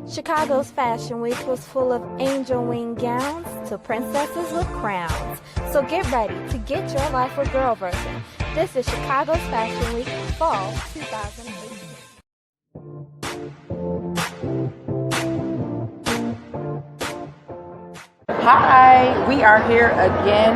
Chicago's Fashion Week was full of angel wing gowns to princesses with crowns. So get ready to get your life with girl version. This is Chicago's Fashion Week Fall 2018. Hi, we are here again,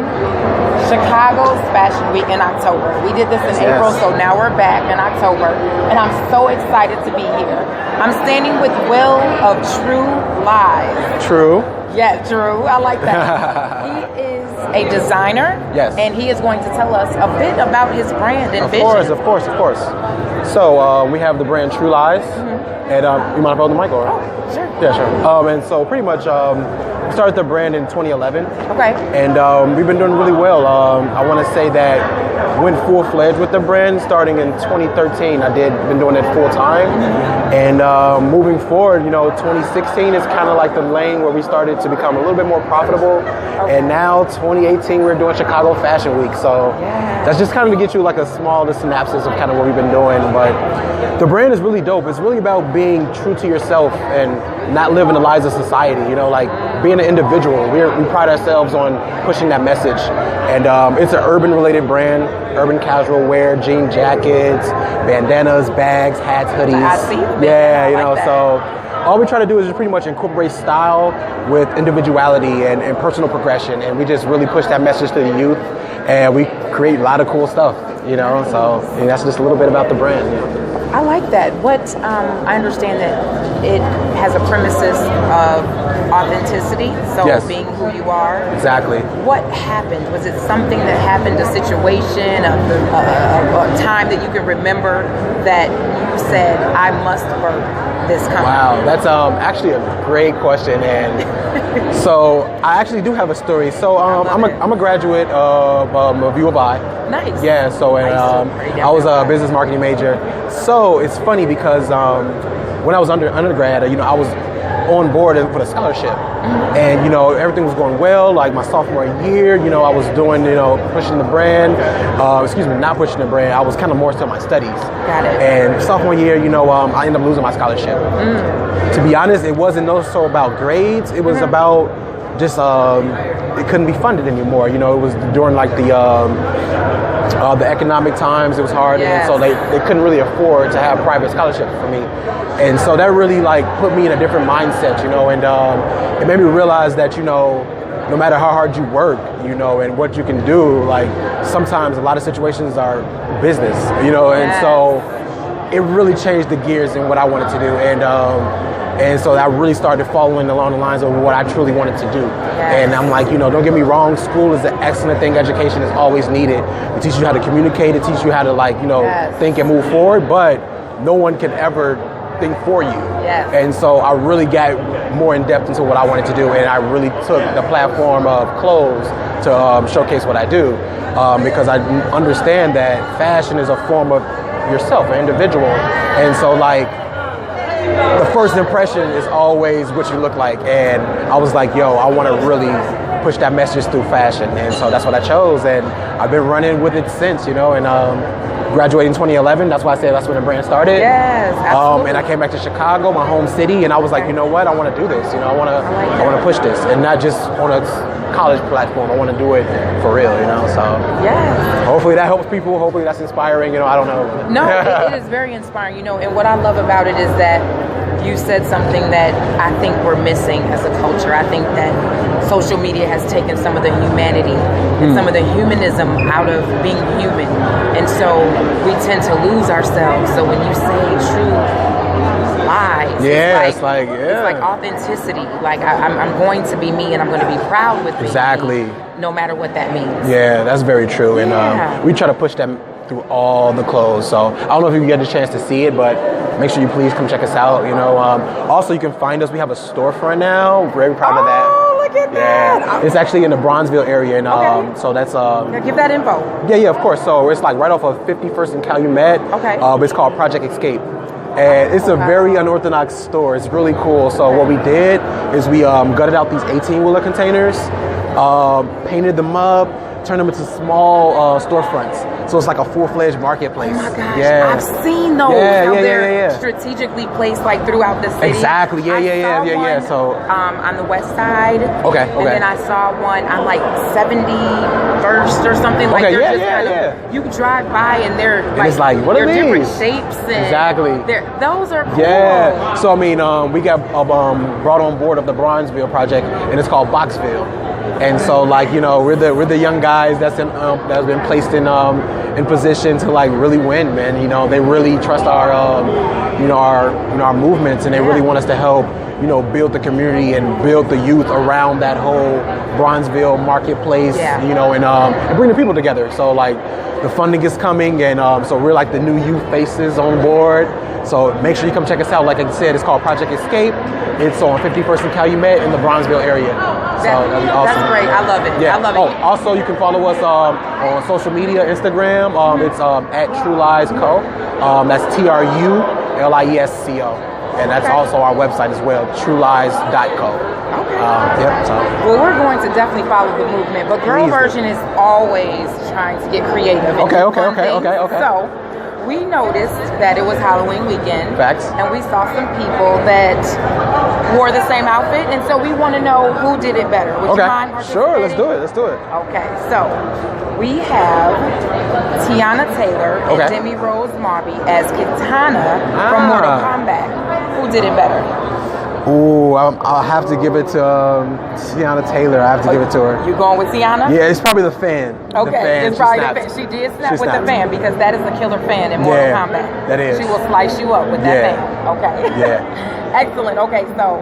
Chicago's Fashion Week in October. We did this in April, so now we're back in October, and I'm so excited to be here. I'm standing with Will of True Lies. True. Yeah, True. I like that. He is a designer. Yes. And he is going to tell us a bit about his brand and vision. Of course. So we have the brand True Lies. And you mind if I hold the mic or? Oh, sure. Yeah, sure. And so pretty much we started the brand in 2011. Okay. And we've been doing really well. I want to say that went full-fledged with the brand starting in 2013. I've been doing it full-time. And moving forward, 2016 is kind of like the lane where we started to become a little bit more profitable. Okay. And now 2018, we're doing Chicago Fashion Week. So that's just kind of to get you like a small synopsis of kind of what we've been doing. But the brand is really dope. It's really about being true to yourself and not living the lies of society, like being an individual. We pride ourselves on pushing that message. And it's an urban related brand, urban casual wear, jean jackets, bandanas, bags, hats, hoodies. I see them. So all we try to do is just pretty much incorporate style with individuality and personal progression. And we just really push that message to the youth. And we create a lot of cool stuff, so that's just a little bit about the brand. I like that. I understand that it has a premises of authenticity, so yes. Being who you are. Exactly. What happened? Was it something that happened, a situation, a time that you can remember that you said, I must birth this company? Wow, that's actually a great question. And so I actually do have a story. So I'm a graduate of U of I. Nice. Yeah, so and I was a business marketing major. So it's funny because when I was undergrad, I was on board for the scholarship. Mm-hmm. And, everything was going well. Like my sophomore year, I was doing, pushing the brand. Not pushing the brand. I was kind of more so my studies. Got it. And sophomore year, I ended up losing my scholarship. To be honest, it wasn't so about grades. It was about just it couldn't be funded anymore. It was during like the economic times. It was hard, yes. And so they couldn't really afford to have private scholarships for me. And so that really put me in a different mindset, and it made me realize that no matter how hard you work, and what you can do, sometimes a lot of situations are business, and yes. So it really changed the gears in what I wanted to do, and so I really started following along the lines of what I truly wanted to do. Yes. And I'm like, don't get me wrong, school is an excellent thing. Education is always needed. It teaches you how to communicate. It teaches you how to yes. think and move forward, but no one can ever think for you. Yes. And so I really got more in depth into what I wanted to do, and I really took the platform of clothes to showcase what I do, because I understand that fashion is a form of yourself, an individual. And so the first impression is always what you look like, and I was like, I want to really push that message through fashion, and so that's what I chose, and I've been running with it since, and graduated in 2011. That's why I said that's when the brand started. Yes, absolutely. And I came back to Chicago, my home city, and I was like, you know what? I want to do this. I want to push this, and not just on a college platform. I want to do it for real. So yes. Hopefully that helps people. Hopefully that's inspiring. I don't know. No, it is very inspiring. And what I love about it is that you said something that I think we're missing as a culture. I think that social media has taken some of the humanity and some of the humanism out of being human. And so we tend to lose ourselves. So when you say true lies, it's like authenticity. I'm going to be me, and I'm going to be proud with exactly. me, no matter what that means. Yeah, that's very true. And we try to push that through all the clothes. So I don't know if you get a chance to see it, but make sure you please come check us out. Also you can find us. We have a storefront now. We're very proud of that. Oh, look at that! It's actually in the Bronzeville area, and so that's give that info. Yeah, of course. So it's right off of 51st and Calumet. Okay. It's called Project Escape. And it's a very unorthodox store. It's really cool. So what we did is we gutted out these 18-wheeler containers, painted them up, turned them into small storefronts. So it's like a full-fledged marketplace. Oh my gosh, Yeah. I've seen those. Yeah, how yeah, they're yeah. strategically placed like throughout the city. Exactly. Yeah, I yeah, saw yeah. one, So on the west side. Okay, And okay. then I saw one on like 71st or something. Like Okay, they're yeah, just yeah, kind of, yeah. you drive by and they're And like, it's like, what are they're different these? shapes and Exactly. those are cool. Yeah. So I mean, we got brought on board of the Bronzeville project, and it's called Boxville. And so, like, you know, we're the young guys that's been placed in position to like really win, man. You know, they really trust our movements, and they really want us to help, you know, build the community and build the youth around that whole Bronzeville marketplace. Yeah. You know, and bring the people together. So like, the funding is coming, and so we're like the new youth faces on board. So make sure you come check us out. Like I said, it's called Project Escape. It's on 51st and Calumet in the Bronzeville area. So that'd be awesome. That's great. I love it. Yeah. I love it. Oh, also you can follow us on social media, Instagram. It's at True Lies Co. That's TRULIESCO. And that's also our website as well, truelies.co. Okay. Yep. So. Well, we're going to definitely follow the movement, but Girl Please do. Version is always trying to get creative. and Okay, do okay, fun okay, things. okay, okay. So we noticed that it was Halloween weekend. Facts. And we saw some people that wore the same outfit, and so we want to know who did it better. Would you mind Sure, let's do participating? it. Let's do it. Okay, so we have Tiana Taylor and Okay. Demi Rose Marby as Kitana from Mortal Kombat. Who did it better? Ooh, I'll have to give it to Tiana Taylor. I have to give it to her. You going with Tiana? Yeah, it's probably the fan. Okay, The fan. it's She probably the snapped. fan. She did snap She with the snapped. fan because that is a killer fan in Mortal Yeah, Kombat. that is. She will slice you up with that Yeah. fan. Okay. Yeah. Excellent. Okay, so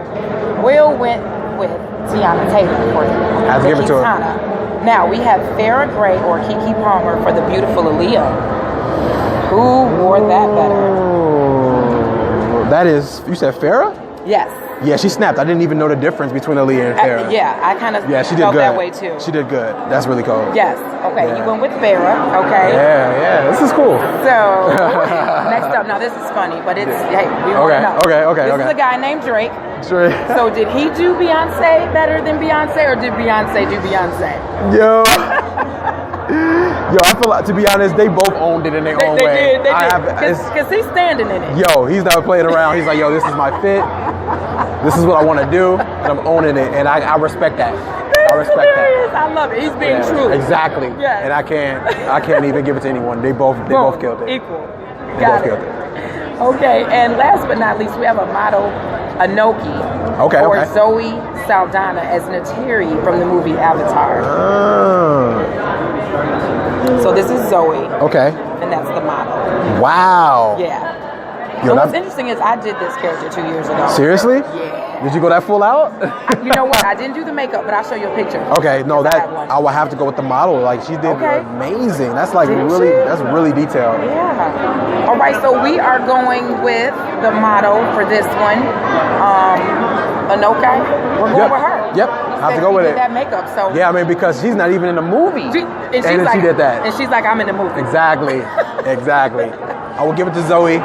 Will went with Tiana Taylor for I have to the give it to her. Kitana. Now we have Farrah Gray or Keke Palmer for the beautiful Aaliyah. Who wore that better? Ooh, that is, you said Farrah? Yes. Yeah, she snapped. I didn't even know the difference between Aaliyah and Farrah. Yeah, I kind of Yeah, she did felt good. that way too. She did good. That's really cool. Yes. Okay, Yeah. you went with Farrah. Okay. Yeah, this is cool. So next up, now this is funny, but it's hey, we want to know. Okay. This is a guy named Drake. Sure. So did he do Beyonce better than Beyonce, or did Beyonce do Beyonce? Yo, I feel like, to be honest, they both owned it in their own way. They I did. have, Because he's standing in it. yo, he's not playing around. He's like, yo, this is my fit. This is what I want to do, and I'm owning it, and I respect that. I respect Hilarious. that. I love it. He's being Yeah, true. exactly. Yes. And I can't even give it to anyone. They both killed it. Equal. They Got both it. killed it. Okay, and last but not least, we have a model, Anoki, Okay, or okay. Zoe Saldana as Nateri from the movie Avatar. So this is Zoe, Okay. and that's the model. Wow. Yeah. Yo, And what's that- interesting is I did this character 2 years ago. Seriously? Yeah. Did you go that full out? You know what? I didn't do the makeup, but I'll show you a picture. Okay, no, Because I that have one. I would have to go with the model. Like, she did Okay. amazing. That's like Did really, she? that's really detailed. Yeah. All right, so we are going with the model for this one, Anoki. We're going Yep. with her. Yep. He Have to said go she with did it. that makeup, so Yeah, I mean, because she's not even in the movie. and she's then like, she did that. and she's like, I'm in the movie. Exactly. Exactly. I will give it to Zoe,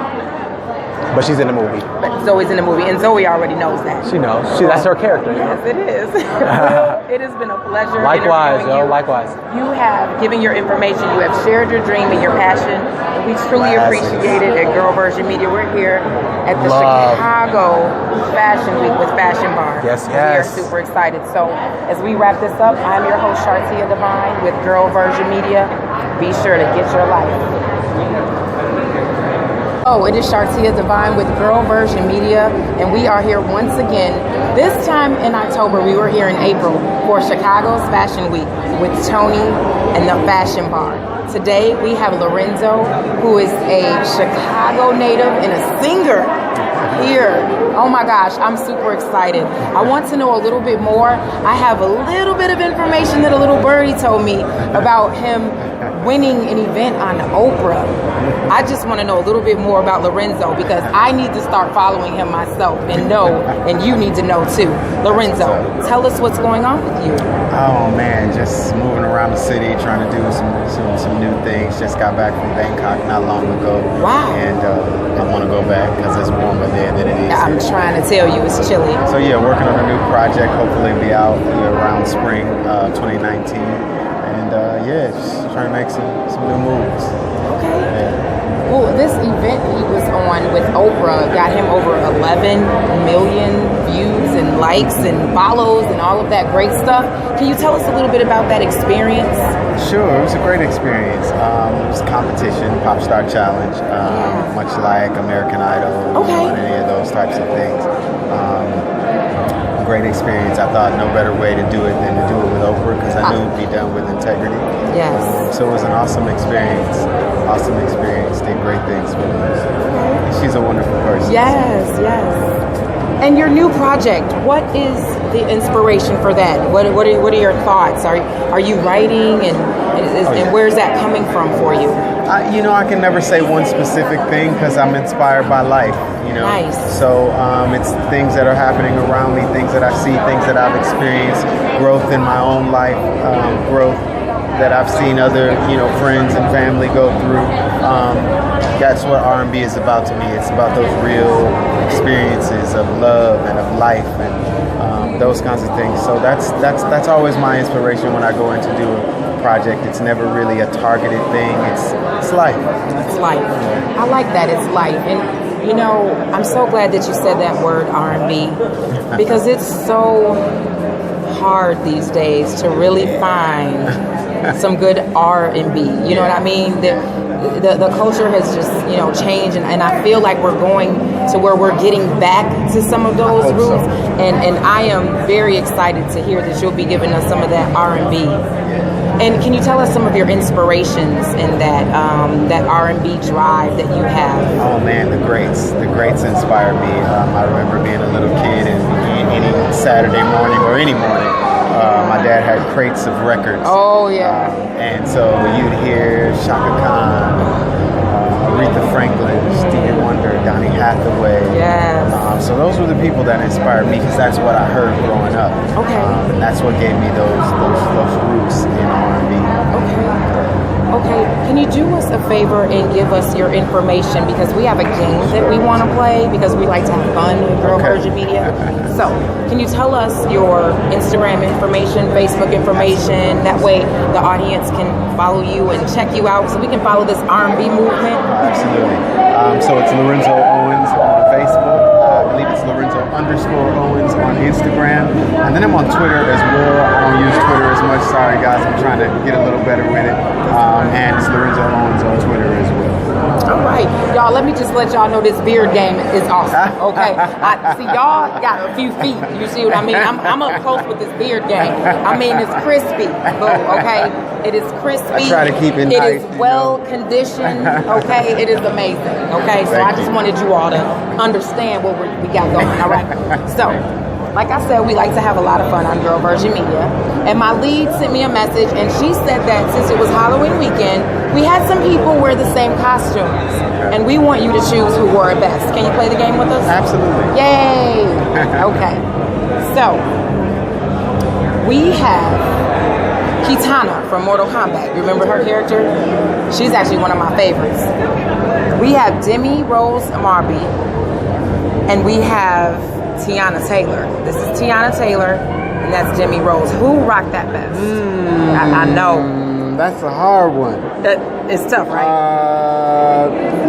but she's in the movie. But Zoe's in the movie, and Zoe already knows that. She knows. That's her character. You know? Yes, it is. Will, it has been a pleasure. Likewise, interviewing you. Likewise. You have given your information. You have shared your dream and your passion. And we truly appreciate it at Girl Version Media. We're here at the Love. Chicago Fashion Week with Fashion Bar. Yes, We yes. are super excited. So as we wrap this up, I'm your host, Shartia Divine with Girl Version Media. Be sure to get your life. Oh, it is Shartia Divine with Girl Version Media, and we are here once again. This time in October, we were here in April for Chicago's Fashion Week with Tony and the Fashion Bar. Today, we have Lorenzo, who is a Chicago native and a singer here. Oh my gosh, I'm super excited. I want to know a little bit more. I have a little bit of information that a little birdie told me about him winning an event on Oprah. I just want to know a little bit more about Lorenzo because I need to start following him myself and know, and you need to know too. Lorenzo, tell us what's going on with you. Oh man, just moving around the city, trying to do some new things. Just got back from Bangkok not long ago. Wow. And I want to go back because it's warmer there than it is I'm here. trying to tell you, it's chilly. So yeah, working on a new project. Hopefully be out around spring 2019. yeah, just trying to make some new moves. Okay. Yeah. Well, this event he was on with Oprah got him over 11 million views and likes and follows and all of that great stuff. Can you tell us a little bit about that experience? Sure, it was a great experience. It was a competition, Pop Star Challenge, much like American Idol, and any of those types of things. Great experience. I thought no better way to do it than to do it with Oprah because I knew it would be done with integrity. Yes. So it was an awesome experience. Awesome experience. Did great things with her. She's a wonderful person. Yes, yes. And your new project, what is the inspiration for that? What are your thoughts? Are you writing and where's that coming from for you? I can never say one specific thing because I'm inspired by life. Nice. So it's things that are happening around me, things that I see, things that I've experienced, growth in my own life, growth that I've seen other, friends and family go through. That's what R&B is about to me. It's about those real experiences of love and of life and those kinds of things. So that's always my inspiration when I go in to do a project. It's never really a targeted thing. It's life. It's life. I like that. It's life. And I'm so glad that you said that word R&B because it's so hard these days to really find some good R&B. You know what I mean? The culture has just, changed and I feel like we're going to where we're getting back to some of those roots. So. And I am very excited to hear that you'll be giving us some of that R&B. And can you tell us some of your inspirations in that R&B drive that you have? Oh man, the greats inspire me. I remember being a little kid and any Saturday morning or any morning, my dad had crates of records. Oh yeah. And so you'd hear Shaka Khan, Aretha Franklin, Stevie Wonder, Donny Hathaway. Yes. So those were the people that inspired me because that's what I heard growing up. Okay. And that's what gave me those roots in R&B. Okay, can you do us a favor and give us your information because we have a game that we want to play because we like to have fun with Girl Version Media. So, can you tell us your Instagram information, Facebook information? That way the audience can follow you and check you out so we can follow this R&B movement. Absolutely. So it's Lorenzo Owens on Facebook. I believe it's Lorenzo_Owens on Instagram. And then I'm on Twitter as well. I don't use Twitter as much. Sorry, guys. I'm trying to get a little better with it. And it's Lorenzo Owens on Twitter as well. All right. Y'all, let me just let y'all know this beard game is awesome. Okay. I see y'all got a few feet. You see what I mean? I'm up close with this beard game. I mean, it's crispy. Boo, okay? It is crispy. I try to keep it nice. It is well conditioned. Okay? It is amazing. Okay? So I just wanted you all to understand what we got going. All right? So, like I said, we like to have a lot of fun on Girl Version Media. And my lead sent me a message, and she said that since it was Halloween weekend, we had some people wear the same costumes. And we want you to choose who wore it best. Can you play the game with us? Absolutely. Yay! Okay. So, we have Chitown from Mortal Kombat. You remember her character? She's actually one of my favorites. We have Demi Rose Marby, and we have Tiana Taylor. This is Tiana Taylor, and that's Demi Rose. Who rocked that best? I know. That's a hard one. It's tough, right?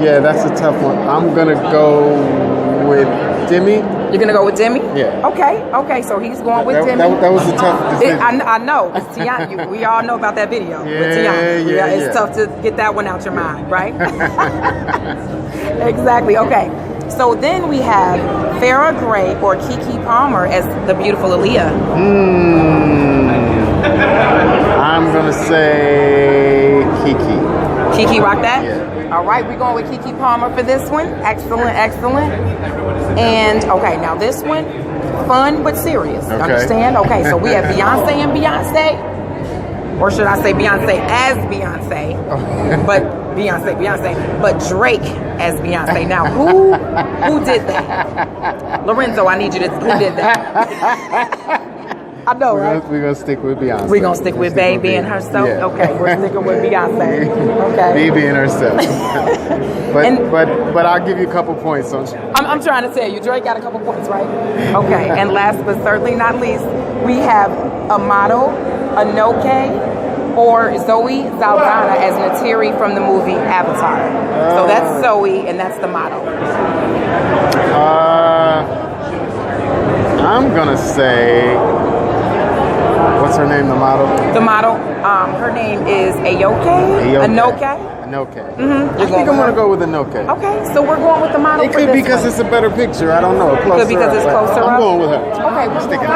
Yeah, that's a tough one. I'm going to go with Demi. You're going to go with Demi? Yeah. Okay, so he's going with Demi. That was a tough decision. I know. It's Tiana. We all know about that video with Tiana. Yeah, it's tough to get that one out your mind, right? Exactly. Okay. So then we have Farrah Gray or Keke Palmer as the beautiful Aaliyah. I'm going to say Keke. Keke rock that? Yeah. All right, we're going with Keke Palmer for this one. Excellent. And, okay, now this one, fun but serious. Okay. Understand? Okay, so we have Beyonce and Beyonce. Or should I say Beyonce as Beyonce? But Beyonce, but Drake as Beyonce. Now, who did that? Lorenzo, I need you to. Who did that? I know, right? We're gonna stick with Beyonce. We're gonna stick with Baby and herself. Yeah. Okay, we're sticking with Beyonce. Okay. Baby and herself. but I'll give you a couple points. So I'm trying to tell you, Drake got a couple points, right? Okay. And last but certainly not least, we have Amato Anoke or Zoe Saldana as Natiri from the movie Avatar. So that's Zoe, and that's the model. I'm gonna say, what's her name? The model. The model. Her name is Ayoke. Anoke. I think I'm gonna go with Anoke. Okay, so we're going with the model. It could be because it's a better picture. I don't know. Could be because it's closer up. I'm going with her. Okay, we're sticking.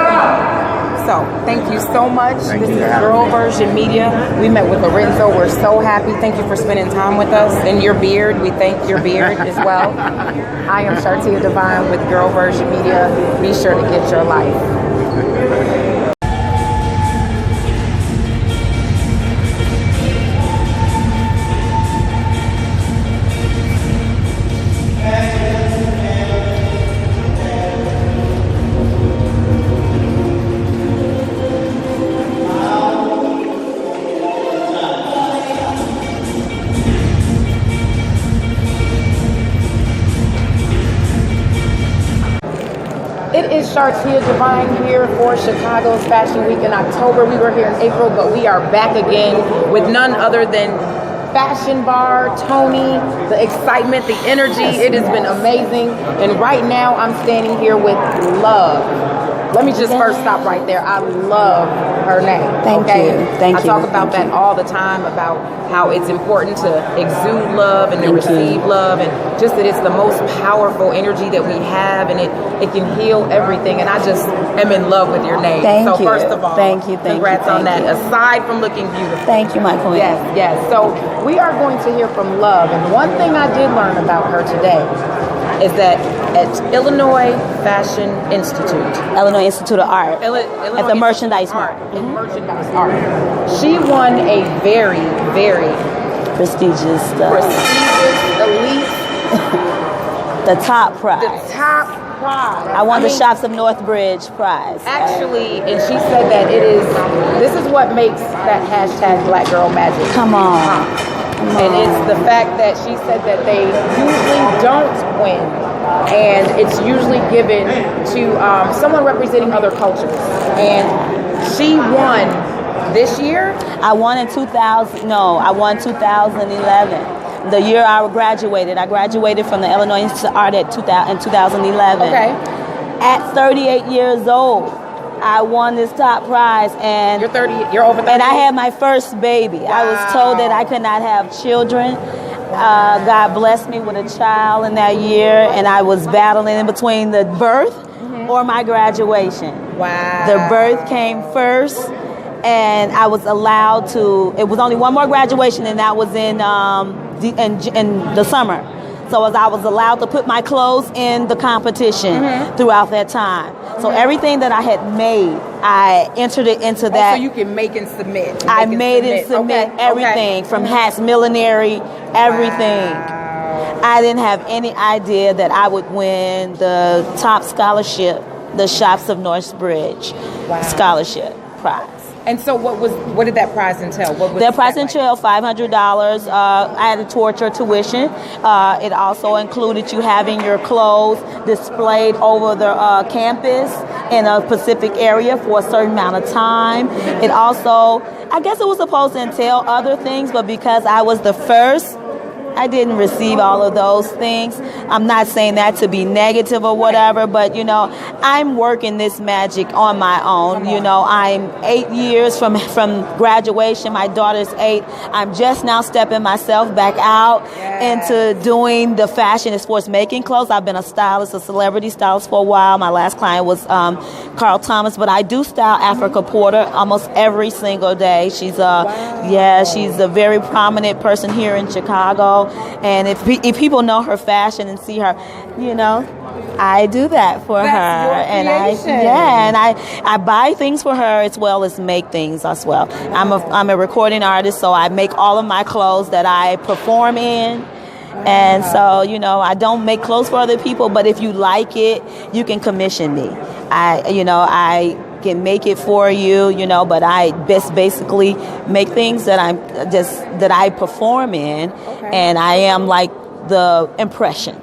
So, thank you so much. Thank this you is for having Girl me. Version Media. We met with Lorenzo. We're so happy. Thank you for spending time with us. And your beard, we thank your beard as well. I am Shartia Divine with Girl Version Media. Be sure to get your life. It is Shartia Divine here for Chicago's Fashion Week in October. We were here in April, but we are back again with none other than Fashion Bar, Tony, the excitement, the energy. It has been amazing. And right now I'm standing here with Love. Let me just first stop right there. I love her name. Thank you. Thank I you. talk about that all the time, about how it's important to exude love and to receive love, and just that it's the most powerful energy that we have, and it can heal everything. And I just am in love with your name. Thank so you. First of all, Thank you. Congrats on that. Aside from looking beautiful. Thank you, my queen. Yes. So we are going to hear from Love, and one thing I did learn about her today is that at Illinois Fashion Institute, Illinois Institute of Art, Illinois at the Merchandise Art, Mart. in Merchandise Art, she won a very, very Prestigious, elite, the top prize. the top prize. I won the mean, Shops of Northbridge prize. Actually, and she said that this is what makes that hashtag Black Girl Magic. Come on. And it's the fact that she said that they usually don't win, and it's usually given to someone representing other cultures. And she won this year. I won in 2000. No, I won 2011. The year I graduated. I graduated from the Illinois Institute of Art in 2011. Okay. At 38 years old, I won this top prize, and You're 30. You're over 30. and I had my first baby. I was told that I could not have children. God blessed me with a child in that year, and I was battling in between the birth or my graduation. Wow. The birth came first, and I was allowed to. It was only one more graduation, and that was in the summer. So as I was allowed to put my clothes in the competition throughout that time. So everything that I had made, I entered it into that. So you can make and submit. I made and submit everything from hats, millinery, everything. Wow. I didn't have any idea that I would win the top scholarship, the Shops of Northbridge scholarship prize. And so what did that prize entail? What was Their prize that entailed $500. I had to towards your tuition. It also included you having your clothes displayed over the campus in a specific area for a certain amount of time. It also, I guess it was supposed to entail other things, but because I was the first, I didn't receive all of those things. I'm not saying that to be negative or whatever, but I'm working this magic on my own. I'm 8 years from graduation. My daughter's 8. I'm just now stepping myself back out into doing the fashion and sports making clothes. I've been a stylist, a celebrity stylist for a while. My last client was Carl Thomas, but I do style Africa Porter almost every single day. She's she's a very prominent person here in Chicago. And if people know her fashion and see her, I do that for her. And I buy things for her as well as make things as well. I'm a recording artist, so I make all of my clothes that I perform in. And so, I don't make clothes for other people, but if you like it, you can commission me. I can make it for you, but I basically make things that that I perform in, and I am like the impression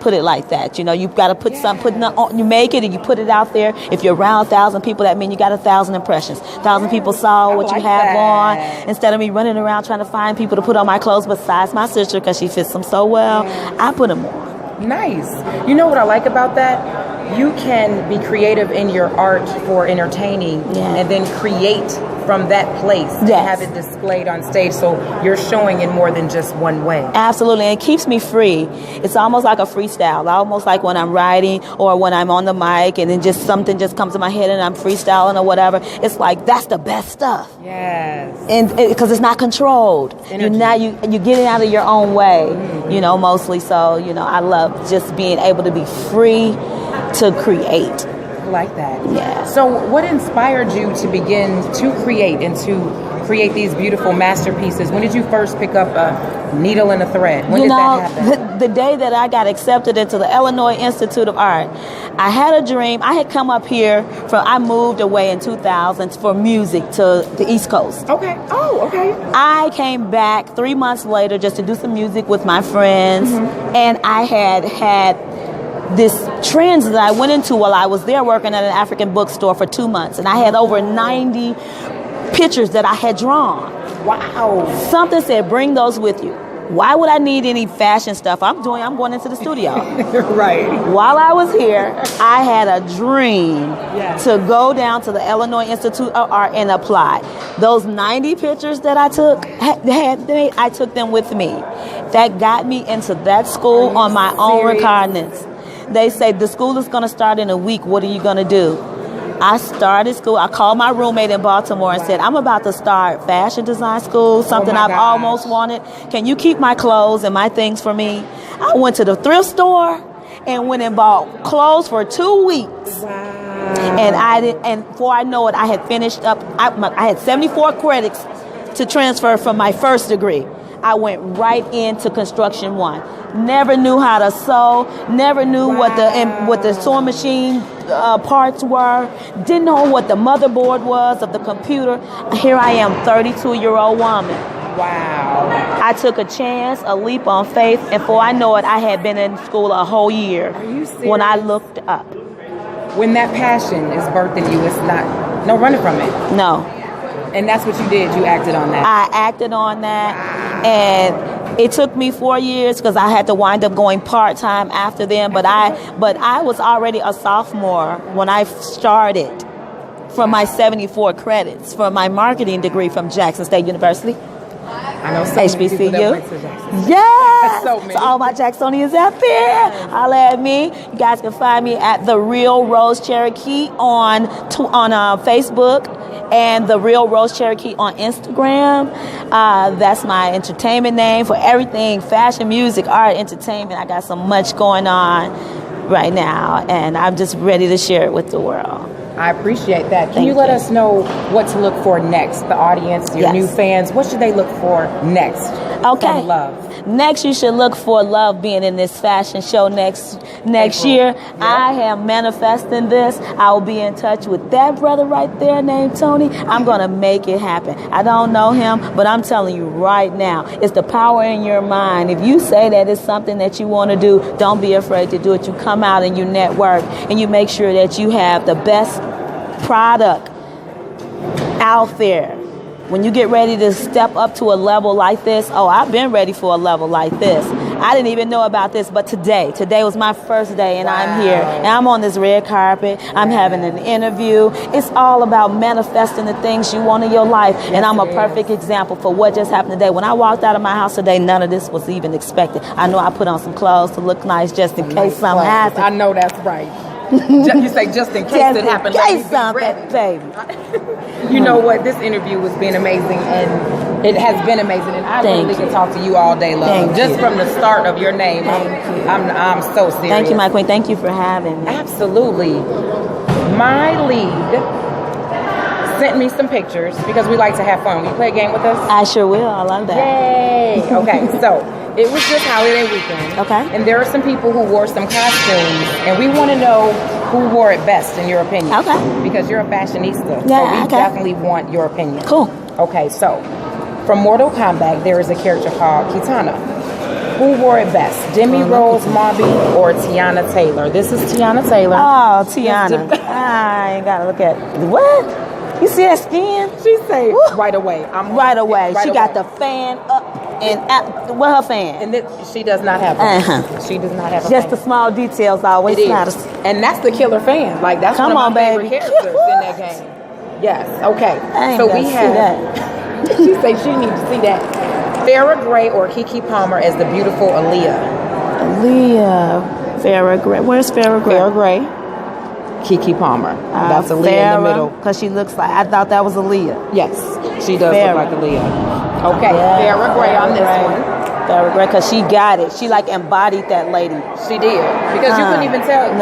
put it like that. You've got to put you make it and you put it out there. If you're around 1,000 people, that means you got 1,000 impressions. 1,000 people saw what you have on. Instead of me running around trying to find people to put on my clothes besides my sister because she fits them so well, I put them on. Nice. You know what I like about that? You can be creative in your art for entertaining and then create from that place and have it displayed on stage, so you're showing in more than just one way. Absolutely, and it keeps me free. It's almost like a freestyle, almost like when I'm writing or when I'm on the mic and then just something just comes to my head and I'm freestyling or whatever. It's like, that's the best stuff. Yes. And because it's not controlled. You're getting out of your own way, mostly. So, I love just being able to be free to create. Like that. Yeah. So what inspired you to begin to create and to create these beautiful masterpieces? When did you first pick up a needle and a thread? When did that happen? The day that I got accepted into the Illinois Institute of Art, I had a dream. I had come up here I moved away in 2000 for music to the East Coast. Okay. Oh, okay. I came back 3 months later just to do some music with my friends, and I had this trend that I went into while I was there working at an African bookstore for 2 months, and I had over 90 pictures that I had drawn. Wow. Something said, bring those with you. Why would I need any fashion stuff? I'm going into the studio. Right. While I was here, I had a dream to go down to the Illinois Institute of Art and apply. Those 90 pictures that I took, I took them with me. That got me into that school on my own recognizance. They say the school is going to start in a week. What are you going to do? I started school. I called my roommate in Baltimore and said, I'm about to start fashion design school, something I've almost wanted. Can you keep my clothes and my things for me? I went to the thrift store and went and bought clothes for 2 weeks. Wow. And before I know it, I had finished up. I had 74 credits to transfer from my first degree. I went right into construction 1. Never knew how to sew. Never knew what the sewing machine parts were. Didn't know what the motherboard was of the computer. Here I am, 32-year-old woman. Wow. I took a chance, a leap on faith, and before I know it, I had been in school a whole year. Are you serious? When I looked up. When that passion is birthed in you, it's no running from it. No. And that's what you did. You acted on that. I acted on that, and it took me 4 years because I had to wind up going part-time after them. But I was already a sophomore when I started from my 74 credits for my marketing degree from Jackson State University. I know so many people that went to Jackson. Yes! So all my Jacksonians out there, holla at me. You guys can find me at The Real Rose Cherokee on Facebook and The Real Rose Cherokee on Instagram. That's my entertainment name for everything, fashion, music, art, entertainment. I got so much going on right now, and I'm just ready to share it with the world. I appreciate that. Can you let us know what to look for next? The audience, your new fans, what should they look for next? Okay. From Love. Next, you should look for Love being in this fashion show next year. Yep. I am manifesting this. I will be in touch with that brother right there named Tony. I'm going to make it happen. I don't know him, but I'm telling you right now, it's the power in your mind. If you say that it's something that you want to do, don't be afraid to do it. You come out and you network and you make sure that you have the best product out there. When you get ready to step up to a level like this, I've been ready for a level like this. I didn't even know about this, but today was my first day, and I'm here, and I'm on this red carpet. I'm having an interview. It's all about manifesting the things you want in your life, and I'm a perfect example for what just happened today. When I walked out of my house today, none of this was even expected. I know I put on some clothes to look nice just in case something happens. I know that's right. You say just in case it happened. Just in case something, baby. You know what? This interview has been amazing, and it has been amazing, and I really can talk to you all day long. Just from the start of your name, I'm so serious. Thank you, my queen. Thank you for having me. Absolutely. My lead sent me some pictures because we like to have fun. Will you play a game with us? I sure will. I love that. Yay! Okay, so it was just holiday weekend. Okay. And there are some people who wore some costumes, and we want to know who wore it best in your opinion. Okay. Because you're a fashionista. Yeah, so we definitely want your opinion. Cool. Okay, so from Mortal Kombat, there is a character called Kitana. Who wore it best, Demi Rose Marby or Tiana Taylor? This is Tiana Taylor. Oh, Tiana. I ain't gotta look at what? You see that skin? She say right away. Right away. She got the fan up and what her fan? And she does not have one. She does not have a Just fan. the small details always matter. And that's the killer fan. Like that's Come one of my on, favorite baby. characters in that game. Yes. Okay. I ain't So gotta we see have. that. She say she needs to see that. Farrah Gray or Keke Palmer as the beautiful Aaliyah. Aaliyah. Farrah Gray. Where's Farrah Gray? Farrah Gray. Keke Palmer. That's Aaliyah in the middle. Because she looks like, I thought that was Aaliyah. Yes, she does Farrah. look like Aaliyah. Okay, Farrah Gray on this one. Farrah Gray, because she got it. She like embodied that lady. She did. Because you couldn't even tell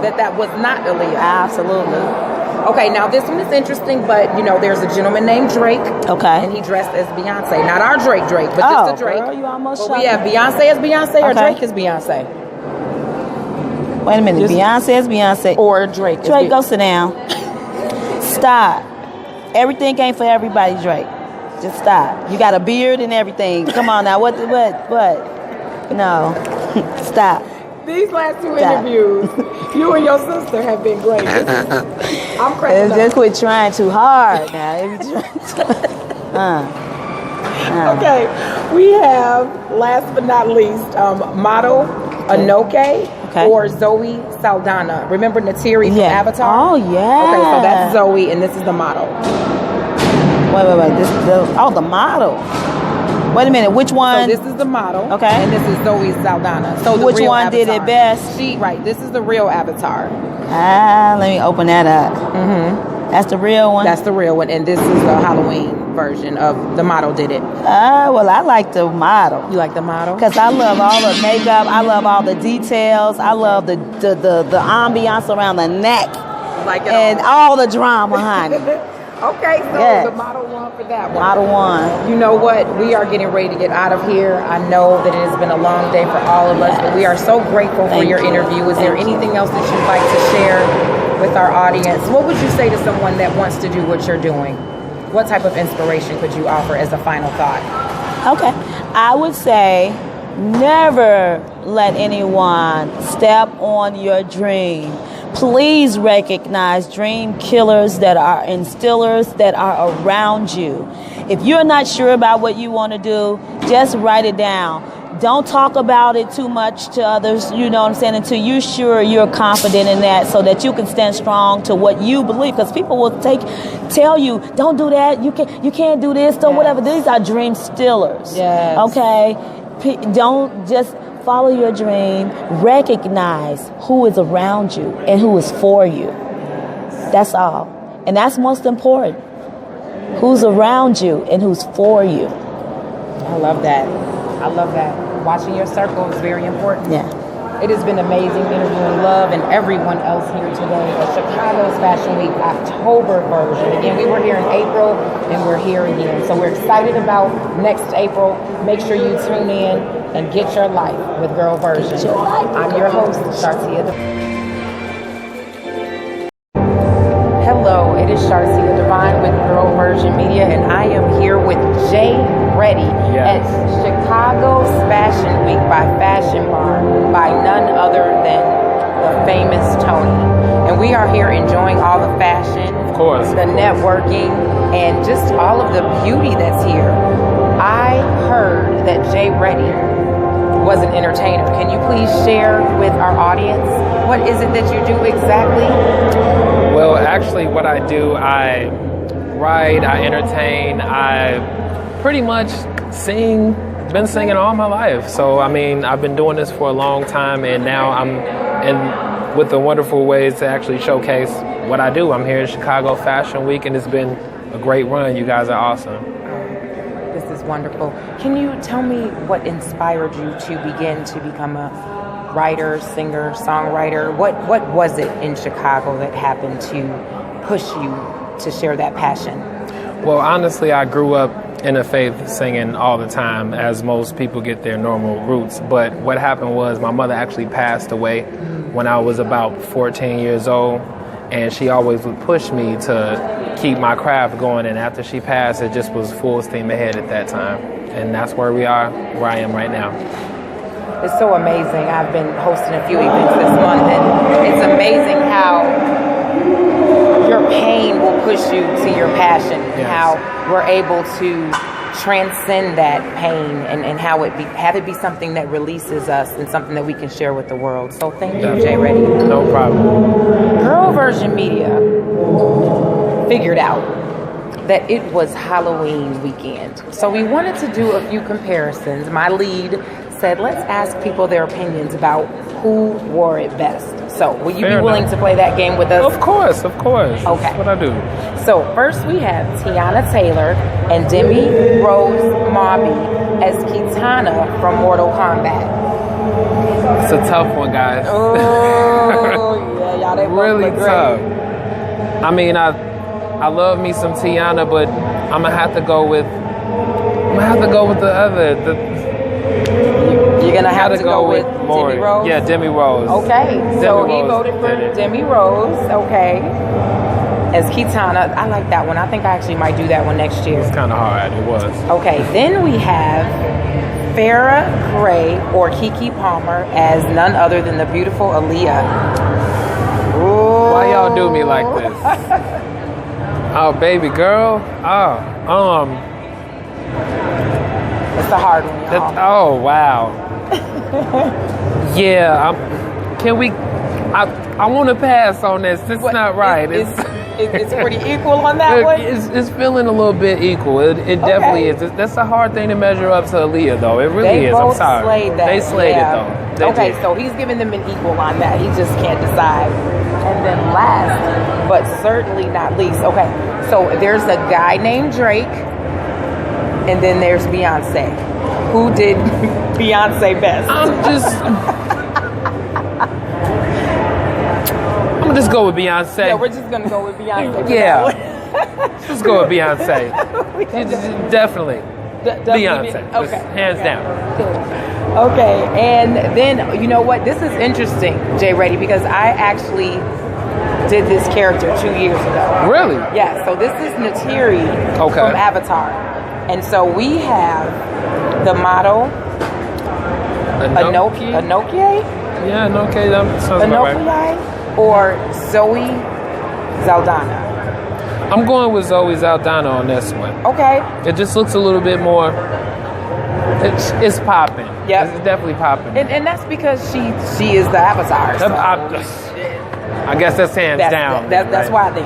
that was not Aaliyah. Absolutely. Okay, now this one is interesting, but you know, there's a gentleman named Drake. Okay. And he dressed as Beyonce. Not our Drake, but just the Drake. Girl, you almost but we have Beyonce as Beyonce or Drake as Beyonce. Wait a minute. Beyonce is Beyonce. Or Drake. Drake, go sit down. Stop. Everything ain't for everybody, Drake. Just stop. You got a beard and everything. Come on now. What? No. Stop. These last two interviews, you and your sister have been great. I'm cracking up. Just quit trying too hard now. Okay, we have, last but not least, model Anoke or Zoe Saldana. Remember Natiri from Avatar? Oh, yeah. Okay, so that's Zoe, and this is the model. Wait. The model. Wait a minute. Which one? So this is the model. Okay. And this is Zoe Saldana. So the which real one Avatar. did it best? This is the real Avatar. Let me open that up. Mm-hmm. That's the real one? That's the real one, and this is the Halloween version of the model did it. Well, I like the model. You like the model? Because I love all the makeup. I love all the details. I love the ambiance around the neck. Like it and all the drama, honey. Okay, so the model won for that one. Model won. You know what? We are getting ready to get out of here. I know that it has been a long day for all of us, but we are so grateful for your interview. Is there anything else that you'd like to share with our audience? What would you say to someone that wants to do what you're doing? What type of inspiration could you offer as a final thought? Okay. I would say never let anyone step on your dream. Please recognize dream killers that are instillers that are around you. If you're not sure about what you want to do, just write it down. Don't talk about it too much to others, you know what I'm saying, until you're sure you're confident in that so that you can stand strong to what you believe. Because people will tell you, don't do that, you can't do this, or whatever. These are dream stillers. Yes. Okay? Don't just follow your dream. Recognize who is around you and who is for you. That's all. And that's most important. Who's around you and who's for you. I love that. I love that. Watching your circle is very important. Yeah. It has been amazing interviewing Love and everyone else here today at Chicago's Fashion Week October version. Again, we were here in April and we're here again. So we're excited about next April. Make sure you tune in and get your life with Girl Version. I'm your host, Shartia Divine. Hello, it is Shartia Divine with Girl Version Media, and I am here with Jay Reddy at Chicago's Fashion Week by Fashion Bar by none other than the famous Tony. And we are here enjoying all the fashion, of course, the networking, and just all of the beauty that's here. I heard that Jay Reddy was an entertainer. Can you please share with our audience what is it that you do exactly? Well, actually what I do, I write, I entertain, I pretty much sing, been singing all my life. So, I mean, I've been doing this for a long time, and now I'm in with the wonderful ways to actually showcase what I do. I'm here at Chicago Fashion Week, and it's been a great run. You guys are awesome. This is wonderful. Can you tell me what inspired you to begin to become a writer, singer, songwriter? What was it in Chicago that happened to push you to share that passion? Well, honestly, I grew up in the faith singing all the time, as most people get their normal roots. But what happened was my mother actually passed away when I was about 14 years old, and she always would push me to keep my craft going. And after she passed, it just was full steam ahead at that time. And that's where we are, where I am right now. It's so amazing. I've been hosting a few events this month, and it's amazing how your pain will push you to your passion, and how we're able to transcend that pain and have it be something that releases us and something that we can share with the world. So thank you, Jay Reddy. No problem. Girl Version Media figured out that it was Halloween weekend. So we wanted to do a few comparisons. My lead said, let's ask people their opinions about who wore it best. So will you be willing to play that game with us? Of course. Okay. That's what I do. So first we have Tiana Taylor and Demi Rose Mobby as Kitana from Mortal Kombat. It's a tough one, guys. Oh, yeah, y'all, they both really look great. tough. I mean, I love me some Tiana, but I'm gonna have to go with the other. You're gonna have to go with Maury. Demi Rose? Yeah, Demi Rose. Okay, so he Rose voted for Demi Rose, okay, as Kitana. I like that one. I think I actually might do that one next year. It's kind of hard. It was. Okay, then we have Farrah Gray or Keke Palmer as none other than the beautiful Aaliyah. Ooh. Why y'all do me like this? Oh, baby girl. It's a hard one, y'all. Oh, wow. Yeah, can we? I want to pass on this. It's not right. It's pretty equal on that one? It's feeling a little bit equal. It definitely is. That's a hard thing to measure up to Aaliyah, though. It really is. I'm sorry. Slayed that. They slayed it, though. They did. So he's giving them an equal on that. He just can't decide. And then last, but certainly not least, okay, so there's a guy named Drake, and then there's Beyonce. Who did Beyonce best? I'm gonna just go with Beyonce. Yeah, we're just gonna go with Beyonce. Yeah. Just go with Beyonce. Definitely. Beyonce. Okay. Hands down. Okay, and then, you know what? This is interesting, Jay Reddy, because I actually did this character 2 years ago. Really? Yeah, so this is Natiri from Avatar. And so we have the model, Anoki? Yeah, Anoki. That sounds about right. Or Zoe Saldana. I'm going with Zoe Saldana on this one. Okay. It just looks a little bit more. It's popping. Yeah, it's definitely popping. And that's because she is the Avatar. So. I guess that's hands down. That's why then.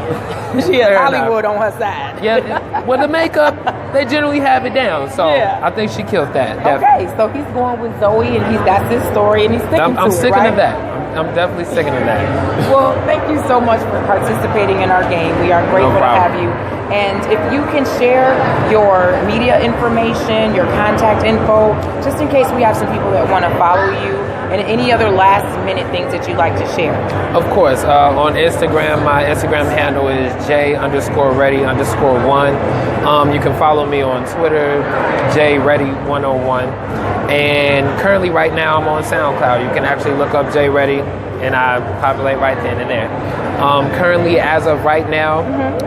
She has Hollywood on her side. Yeah. Well, the makeup, they generally have it down. So I think she killed that. Okay, so he's going with Zoe, and that's his story, and he's sticking to it. I'm sticking right? to that. I'm definitely sticking to that. Well, thank you so much for participating in our game. We are grateful to have you. And if you can share your media information, your contact info, just in case we have some people that want to follow you, and any other last minute things that you'd like to share. Of course, on Instagram, my Instagram handle is J_Reddy_1. You can follow me on Twitter, JReddy101. And currently right now I'm on SoundCloud. You can actually look up Jay Reddy and I populate right then and there. Currently, as of right now,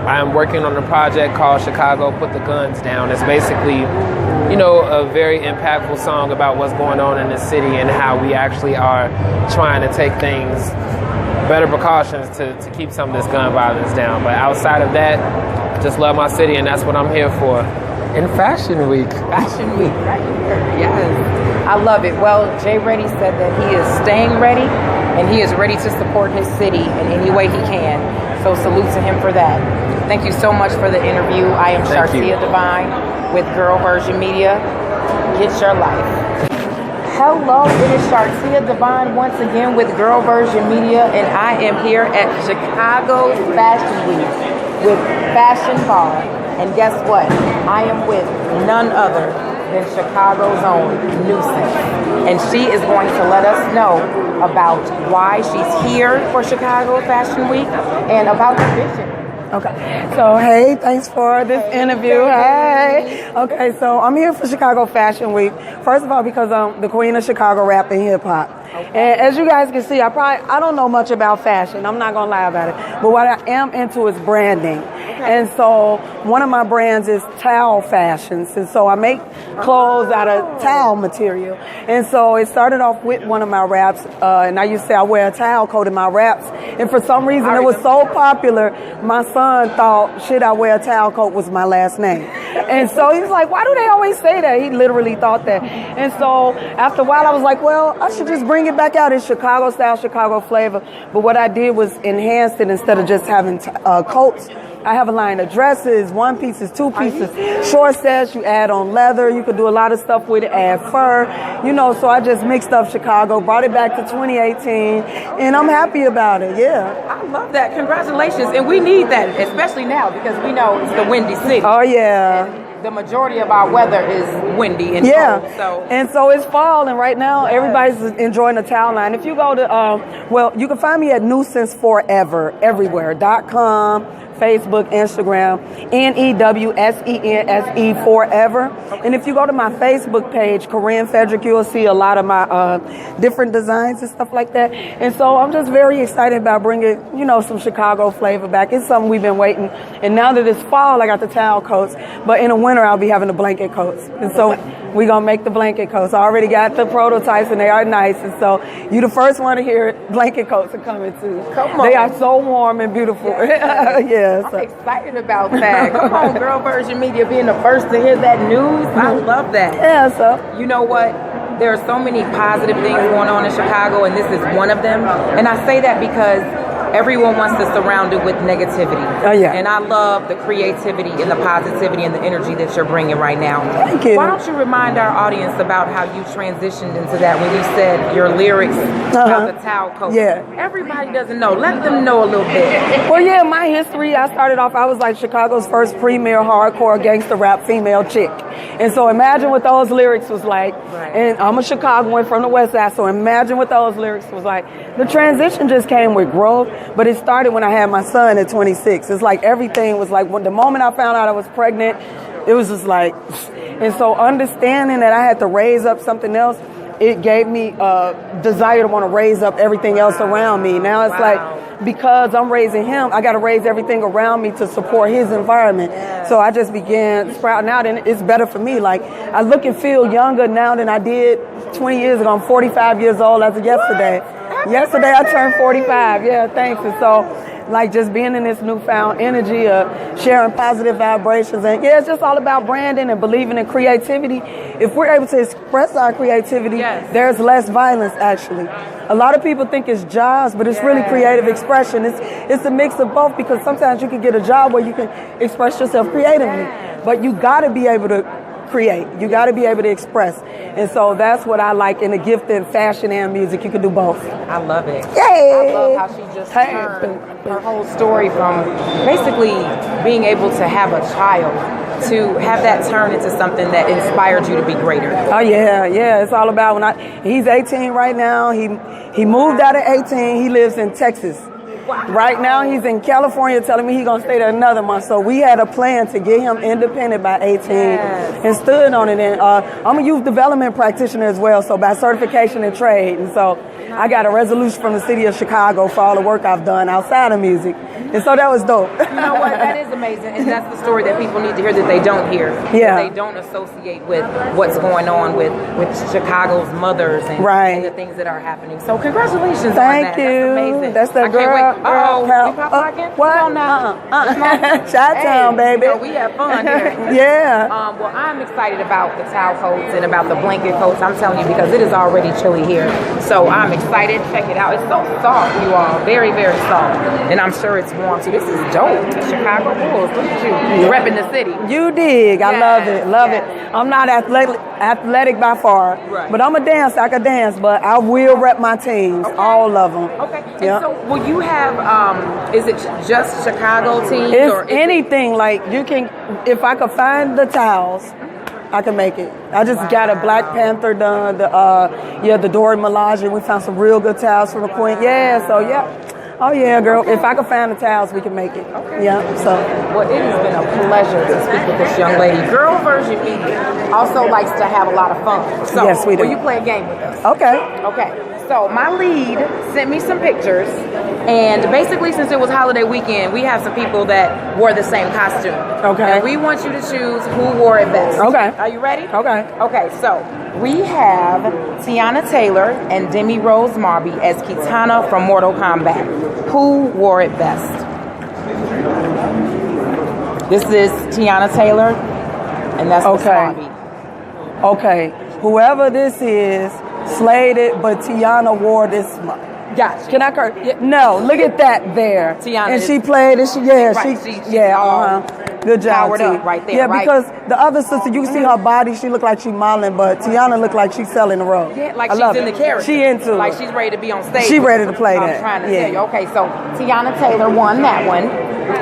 I'm working on a project called Chicago Put the Guns Down. It's basically, a very impactful song about what's going on in the city and how we actually are trying to take better precautions to keep some of this gun violence down. But outside of that, I just love my city, and that's what I'm here for. In Fashion Week. Fashion Week, right here. Yes. I love it. Well, Jay Reddy said that he is staying ready and he is ready to support his city in any way he can. So salute to him for that. Thank you so much for the interview. I am Shartia Divine with Girl Version Media. Get your life. Hello, it is Shartia Divine once again with Girl Version Media, and I am here at Chicago's Fashion Week with Fashion Bar. And guess what? I am with none other than Chicago's own Nuisance. And she is going to let us know about why she's here for Chicago Fashion Week and about her vision. Okay. So, hey, thanks for this interview. Hey. Okay, so I'm here for Chicago Fashion Week. First of all, because I'm the queen of Chicago rap and hip hop. Okay. And as you guys can see, I don't know much about fashion. I'm not going to lie about it. But what I am into is branding. And so one of my brands is towel fashions. And so I make clothes out of towel material. And so it started off with one of my wraps. And I used to say I wear a towel coat in my wraps. And for some reason it was so popular, my son thought, should I wear a towel coat was my last name. And so he was like, why do they always say that? He literally thought that. And so after a while I was like, well, I should just bring it back out in Chicago style, Chicago flavor. But what I did was enhance it instead of just having coats. I have a line of dresses, one pieces, two pieces, short sets. You add on leather. You could do a lot of stuff with it, add fur. You know, so I just mixed up Chicago, brought it back to 2018, and I'm happy about it, yeah. I love that. Congratulations. And we need that, especially now, because we know it's the windy city. Oh, yeah. And the majority of our weather is windy and cold. So. And so it's fall, and right now everybody's enjoying the towel line. If you go to, well, you can find me at Nuisance Forever, everywhere.com. Facebook, Instagram, NEWSENSE Forever. And if you go to my Facebook page, Corinne Frederick, you'll see a lot of my different designs and stuff like that. And so I'm just very excited about bringing, you know, some Chicago flavor back. It's something we've been waiting. And now that it's fall, I got the towel coats. But in the winter, I'll be having the blanket coats. And so we're going to make the blanket coats. I already got the prototypes, and they are nice. And so you the first one to hear it. Blanket coats are coming too. Come on. They are so warm and beautiful. Yeah. I'm excited about that. Come on, Girl Version Media being the first to hear that news. I love that. Yeah, so. You know what? There are so many positive things going on in Chicago, and this is one of them. And I say that because everyone wants to surround it with negativity. Oh, yeah. And I love the creativity and the positivity and the energy that you're bringing right now. Thank you. Why don't you remind our audience about how you transitioned into that when you said your lyrics about the towel coat? Yeah. Everybody doesn't know. Let them know a little bit. Well, yeah, my history, I started off, I was like Chicago's first premier hardcore gangster rap female chick. And so imagine what those lyrics was like. Right. And I'm a Chicagoan from the West Side, so imagine what those lyrics was like. The transition just came with growth, but it started when I had my son at 26. It's like everything was like, when the moment I found out I was pregnant, it was just like, and so understanding that I had to raise up something else, it gave me a desire to want to raise up everything else around me. Now it's like, because I'm raising him, I got to raise everything around me to support his environment. So I just began sprouting out, and it's better for me. Like, I look and feel younger now than I did 20 years ago. I'm 45 years old as of yesterday. Yesterday I turned 45. Yeah, thanks. And so, like, just being in this newfound energy of sharing positive vibrations. And yeah, it's just all about branding and believing in creativity. If we're able to express our creativity, there's less violence, actually. A lot of people think it's jobs, but it's really creative expression. It's a mix of both, because sometimes you can get a job where you can express yourself creatively, but you got to be able to create. You got to be able to express. And so that's what I like in the gift in fashion and music. You can do both. I love it. Yay! I love how she just turned her whole story from basically being able to have a child to have that turn into something that inspired you to be greater. Oh yeah. It's all about he's 18 right now. He moved out at 18. He lives in Texas. Right now he's in California, telling me he's going to stay there another month. So we had a plan to get him independent by 18 and stood on it. And I'm a youth development practitioner as well, so by certification and trade. And so I got a resolution from the city of Chicago for all the work I've done outside of music. And so that was dope. You know what? That is amazing. And that's the story that people need to hear that they don't hear. Yeah. That they don't associate with what's going on with Chicago's mothers and the things that are happening. So congratulations on that. Thank you. That's amazing. That's the girl. Can't wait. Uh-oh. We pop locking? What? Come on now. Chitown, baby. You know, we have fun here. Yeah. Well, I'm excited about the towel coats and about the blanket coats. I'm telling you, because it is already chilly here. So I'm excited. Check it out. It's so soft, you all. Very, very soft. And I'm sure it's warm too. This is dope. The Chicago Bulls. Look at you. You're repping the city. You dig. I love it. Love it. I'm not athletic by far, but I'm a dancer. I can dance, but I will rep my teams, all of them. Okay. And so will you have, is it just Chicago teams? It's or anything. Like, you can, if I could find the towels, I can make it. I just got a Black Panther done, the Dora Milaje. We found some real good towels from the Queen. Yeah, so yeah. Oh yeah, girl. If I could find the towels, we can make it. Okay. Yeah. So. Well, it has been a pleasure to speak with this young lady. Girl Version Media also likes to have a lot of fun. So, yes, we do. Will you play a game with us? Okay. Okay. So my lead sent me some pictures, And basically, since it was holiday weekend, we have some people that wore the same costume. Okay. And we want you to choose who wore it best. Okay. Are you ready? Okay. Okay, so we have Tiana Taylor and Demi Rose Marby as Kitana from Mortal Kombat. Who wore it best? This is Tiana Taylor, and that's Miss Marby. Okay. Whoever this is slayed it, but Tiana wore this month. Gotcha. Can I curse? Yeah, no, look at that there. Tiana and is- she played it. Good job, powered T. up right there, Yeah, right? because the other sister, you can see her body. She look like she modeling, but Tiana look like she's selling the road. Yeah, like I she's love in it. the character. She into like it. she's ready to be on stage. She ready to play I'm that. trying to Yeah. tell you. Okay, so Tiana Taylor won that one.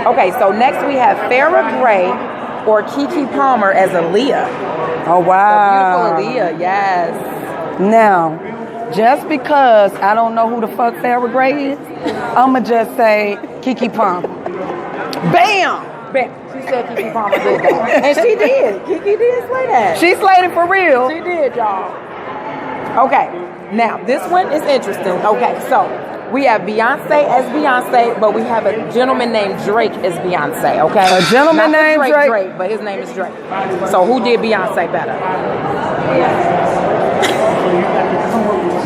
Okay, so next we have Farrah Gray or Keke Palmer as Aaliyah. Oh, wow. The beautiful Aaliyah, yes. Now, just because I don't know who the fuck Farrah Gray is, I'ma just say Keke Palmer. Bam! Bam. She said Keke Palmer did that. And she did. Keke did slay that. She slayed it for real. She did, y'all. Okay, now this one is interesting. Okay, so we have Beyonce as Beyonce, but we have a gentleman named Drake as Beyonce, okay? A gentleman Not named Drake? but his name is Drake. So who did Beyonce better?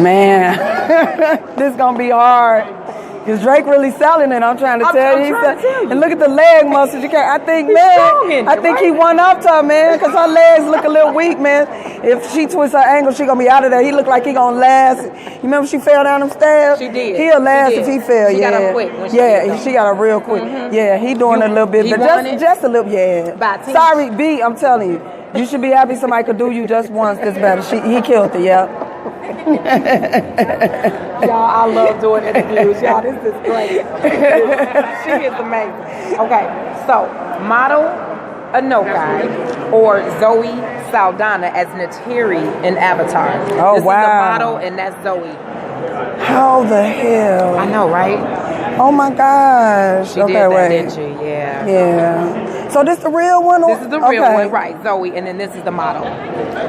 Man, this gonna be hard. Cause Drake really selling it. I'm trying to tell you. And look at the leg muscles. You can't. I think, he won up to her, man. Cause her legs look a little weak, man. If she twists her ankle, she gonna be out of there. He look like he gonna last. You remember she fell down them stairs? She did. He'll last if he fell. She got up quick when she yeah, did, she got up real quick. Yeah, he doing a little bit, he but won it? just a little. Yeah. By team. Sorry, B. I'm telling you. You should be happy somebody could do you just once this better. He killed it. Yeah. Y'all, I love doing interviews. Y'all, this is great. She is amazing. Okay, so model Anokai or Zoe Saldana as Nateri in Avatar. Oh, this wow. is the model, and that's Zoe. How the hell? I know, right? Oh my gosh. She did that, didn't she? Yeah. Yeah. So this the real one? This is the real one, right? Zoe, and then this is the model.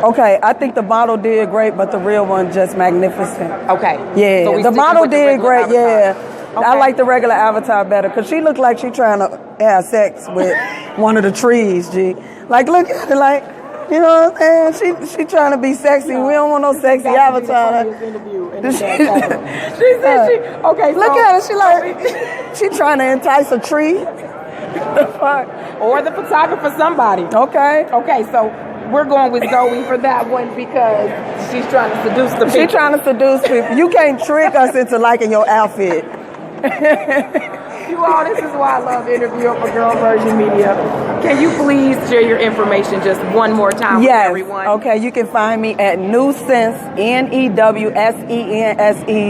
Okay, I think the model did great, but the real one just magnificent. Okay. Yeah, So we the sticking model with the did regular great. Avatar. Yeah, Okay. I like the regular Avatar better because she looked like she trying to have sex with one of the trees. G, like look at it, like you know what I'm saying? She trying to be sexy. We don't want no sexy Avatar. She said okay. Look at her. She like she trying to entice a tree. The fuck? Or the photographer, somebody. Okay. Okay, so we're going with Zoe for that one because she's trying to seduce the people. She's trying to seduce people. You can't trick us into liking your outfit. You all, this is why I love interviewing for Girl Version Media. Can you please share your information just one more time with everyone? Okay, you can find me at Nuisance, Newsense,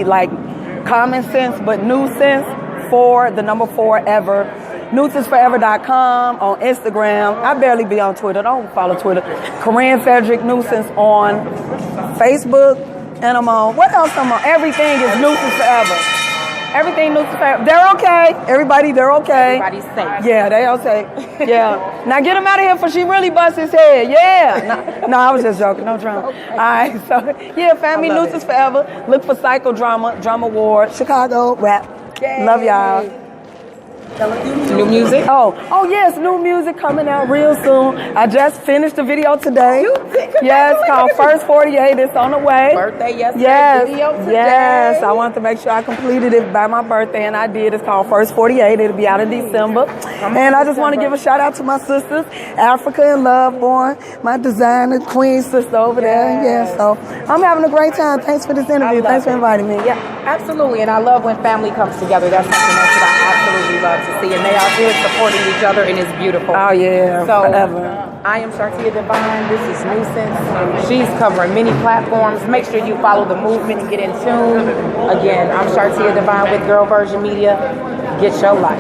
like common sense, but Nuisance for the number 4 ever. NuisanceForever.com on Instagram. I barely be on Twitter. Don't follow Twitter. Corinne Frederick Nuisance on Facebook. And I'm on, what else I'm on? Everything is Nuisance Forever. Everything Nuisance Forever. They're okay. Everybody, they're okay. Everybody's safe. Yeah, they okay. Yeah. Now get him out of here before she really busts his head. Yeah. No, I was just joking. No drama. Okay. All right. So, yeah, find me Nuisance Forever. Look for Psychodrama, Drama Award, Chicago, rap. Yay. Love y'all. New music? Oh yes, new music coming out real soon. I just finished the video today. Yes, called First 48. It's on the way. Birthday yesterday. Yes, Video today. yes. I wanted to make sure I completed it by my birthday, and I did. It's called First 48. It'll be out in December. And I just want to give a shout out to my sisters, Africa and Love Born, my designer queen sister over there. Yeah, so I'm having a great time. Thanks for this interview. Thanks for inviting me. Yeah, absolutely. And I love when family comes together. That's something else that I absolutely love to see. And they are here supporting each other, and it's beautiful. Oh, yeah, so, forever. I am Shartia Divine. This is Nuisance. She's covering many platforms. Make sure you follow the movement and get in tune. Again, I'm Shartia Divine with Girl Version Media. Get your life.